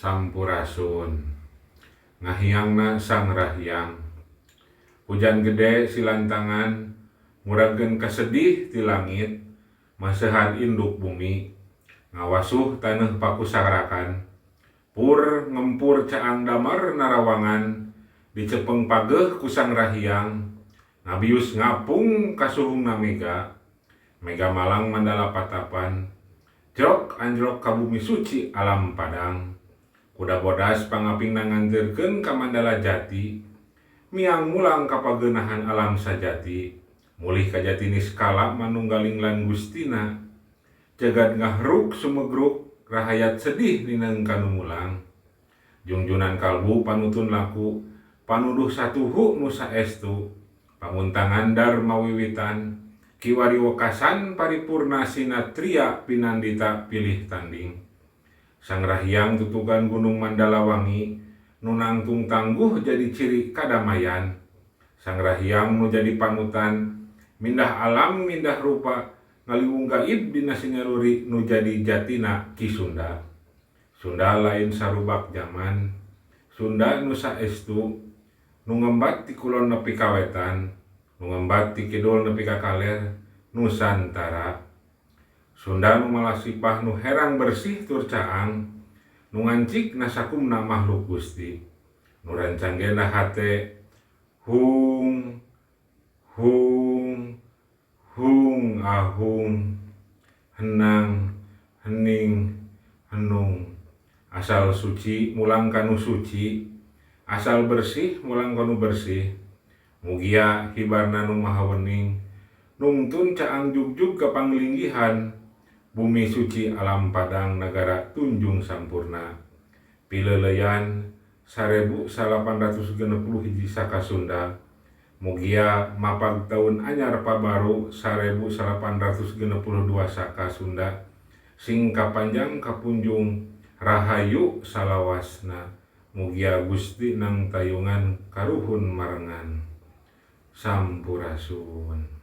Sampurasun ngahiangna sang rahyang. Hujan gede silantangan ngurageun kasedih ti langit, masehan induk bumi ngawasuh taneuh pakusarakan. Pur ngempur caang damar narawangan, dicepeng pageuh ku sang rahyang, ngabius ngapung kasuhungna mega malang mandala patapan, jrok anjrok ka bumi suci alam padang. Kuda bodas pangapingna nganjeurkeun ka mandala jati, miang mulang kapageunahan alam sajati, mulih ka jati niskala manunggaling lan gustina, jagad ngahruk sumegruk rahayat sedih nineung kanu mulang. Jungjunan kalbu panutun laku, panuduh satuhu nu saestu, pamuntangan dharma wiwitan, kiwari wekasan paripurna sinatria pinandita pilih tanding. Sang rahyang tutugan gunung Mandalawangi, nu nangtung tangguh jadi ciri kadamaian. Sang rahyang nu jadi panutan, mindah alam mindah rupa, ngaliwung gaib dina singaruri nu jadi jatina Ki Sunda. Sunda lain sarubak zaman, Sunda nu saestu, nu ngembat ti kulon nepi kawetan, nu ngembat ti kidul nepi ka kaler, Nusantara. Sunda nu malasipah nu herang bersih tur caang, nu ngancik nasakumna makhluk Gusti, nu rancanggena hate hung hung hung ahung, henang hening henung. Asal suci mulang kanu suci, asal bersih mulang kanu bersih. Mugia hibarna nu maha wening, nungtun caang jugjug kapanglinggihan, bumi suci alam padang negara Tunjung Sampurna. Pileleyan 1861 saka Sunda, mugia mapag tahun anyar pabaru 1862 saka Sunda, sing kapanjang kapunjung rahayu salawasna, mugia Gusti nang tayungan karuhun marengan. Sampurasun.